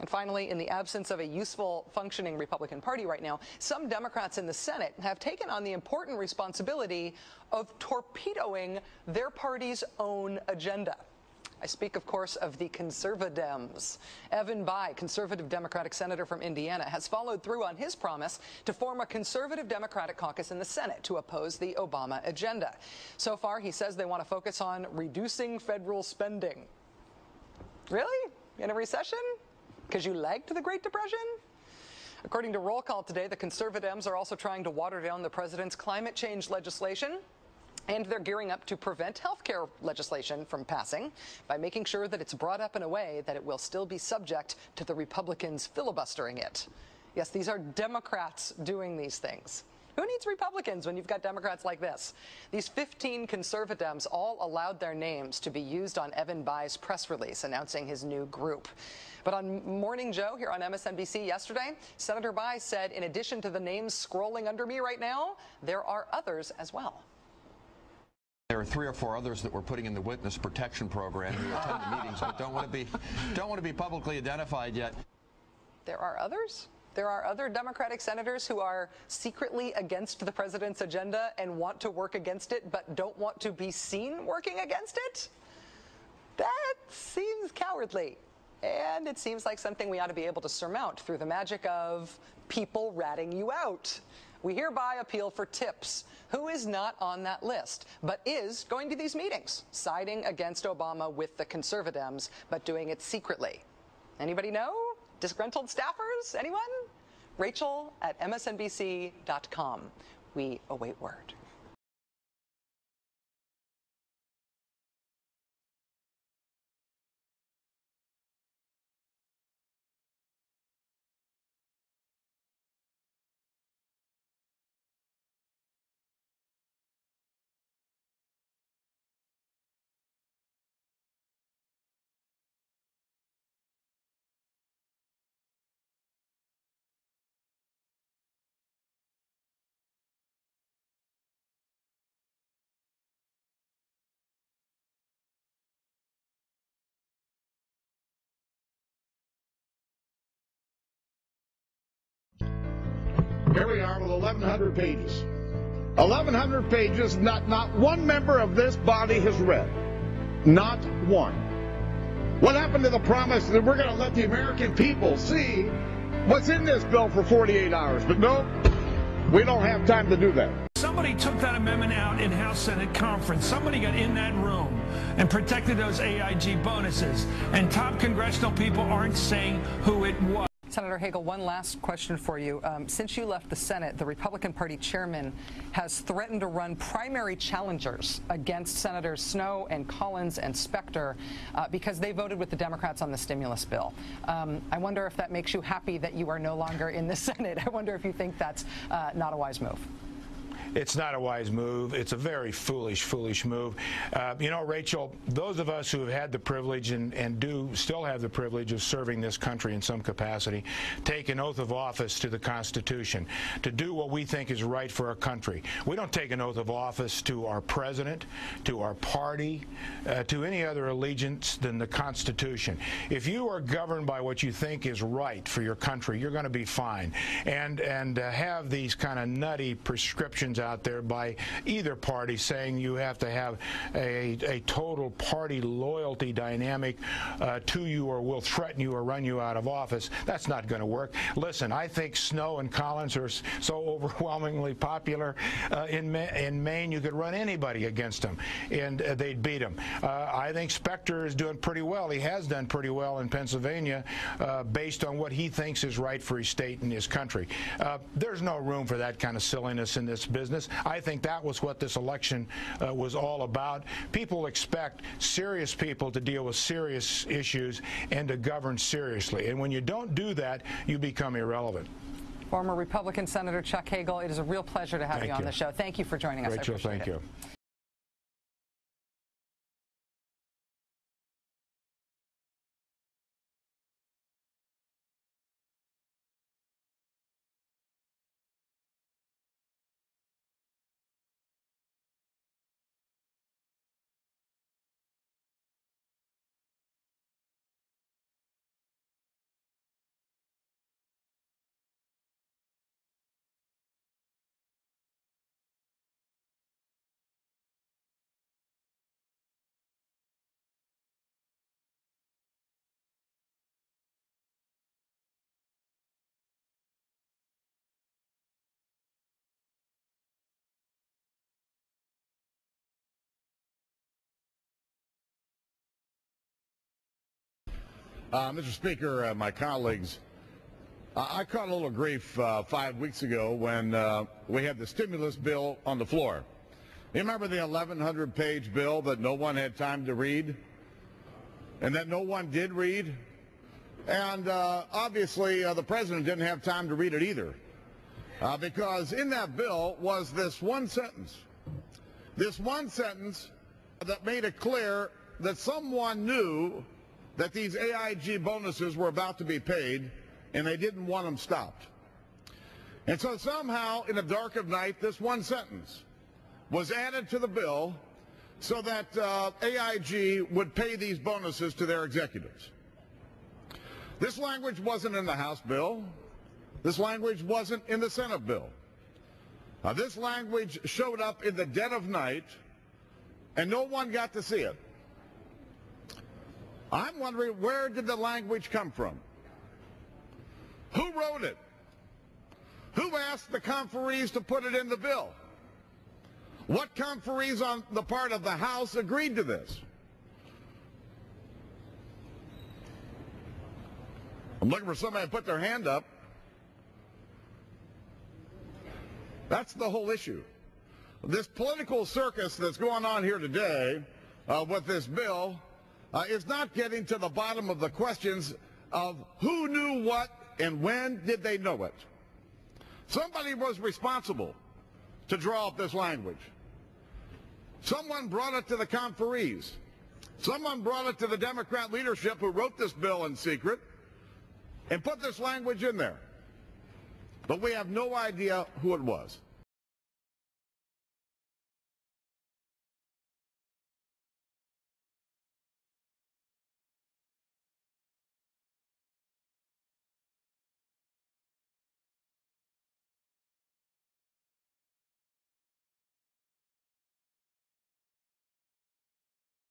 And finally, in the absence of a useful, functioning Republican Party right now, some Democrats in the Senate have taken on the important responsibility of torpedoing their party's own agenda. I speak, of course, of the Conserva-Dems. Evan Bayh, conservative Democratic senator from Indiana, has followed through on his promise to form a conservative Democratic caucus in the Senate to oppose the Obama agenda. So far, he says they want to focus on reducing federal spending. Really? In a recession? Because you liked the Great Depression? According to Roll Call today, the Conserva-Dems are also trying to water down the president's climate change legislation. And they're gearing up to prevent health care legislation from passing by making sure that it's brought up in a way that it will still be subject to the Republicans filibustering it. Yes, these are Democrats doing these things. Who needs Republicans when you've got Democrats like this? These 15 Conserva-Dems all allowed their names to be used on Evan Bayh's press release announcing his new group. But on Morning Joe here on MSNBC yesterday, Senator Bayh said, in addition to the names scrolling under me right now, there are others as well. There are 3 or 4 others that we're putting in the witness protection program who attend the meetings but don't want to be publicly identified yet. There are others? There are other Democratic senators who are secretly against the president's agenda and want to work against it but don't want to be seen working against it? That seems cowardly. And it seems like something we ought to be able to surmount through the magic of people ratting you out. We hereby appeal for tips. Who is not on that list, but is going to these meetings, siding against Obama with the Conserva-Dems, but doing it secretly? Anybody know? Disgruntled staffers? Anyone? Rachel at MSNBC.com. We await word. Here we are with 1,100 pages. 1,100 pages not one member of this body has read. Not one. What happened to the promise that we're going to let the American people see what's in this bill for 48 hours? But no, we don't have time to do that. Somebody took that amendment out in House Senate conference. Somebody got in that room and protected those AIG bonuses. And top congressional people aren't saying who it was. Senator Hagel, one last question for you. Since you left the Senate, the Republican Party chairman has threatened to run primary challengers against Senators Snowe and Collins and Specter because they voted with the Democrats on the stimulus bill. I wonder if that makes you happy that you are no longer in the Senate. I wonder if you think that's not a wise move. It's not a wise move. It's a very foolish move. You know, Rachel, those of us who have had the privilege and do still have the privilege of serving this country in some capacity take an oath of office to the Constitution to do what we think is right for our country. We don't take an oath of office to our president, to our party, to any other allegiance than the Constitution. If you are governed by what you think is right for your country, you're going to be fine. And have these kind of nutty prescriptions out there by either party saying you have to have a total party loyalty dynamic to you or will threaten you or run you out of office, that's not going to work. Listen, I think Snowe and Collins are so overwhelmingly popular in Maine you could run anybody against them and they'd beat them. I think Specter is doing pretty well. He has done pretty well in Pennsylvania based on what he thinks is right for his state and his country. There's no room for that kind of silliness in this business. I think that was what this election was all about. People expect serious people to deal with serious issues and to govern seriously. And when you don't do that, you become irrelevant. Former Republican Senator Chuck Hagel, it is a real pleasure to have you on the show. Thank you for joining us. Rachel, thank you. Mr. Speaker, my colleagues, I caught a little grief 5 weeks ago when we had the stimulus bill on the floor. You remember the 1,100-page bill that no one had time to read and that no one did read? And obviously the president didn't have time to read it either because in that bill was this one sentence that made it clear that someone knew that these AIG bonuses were about to be paid and they didn't want them stopped. And so somehow in the dark of night this one sentence was added to the bill so that AIG would pay these bonuses to their executives. This language wasn't in the House bill. This language wasn't in the Senate bill. This language showed up in the dead of night, and no one got to see it. I'm wondering, where did the language come from? Who wrote it? Who asked the conferees to put it in the bill? What conferees on the part of the House agreed to this? I'm looking for somebody to put their hand up. That's the whole issue. This political circus that's going on here today with this bill is not getting to the bottom of the questions of who knew what and when did they know it. Somebody was responsible to draw up this language. Someone brought it to the conferees. Someone brought it to the Democrat leadership who wrote this bill in secret and put this language in there. But we have no idea who it was.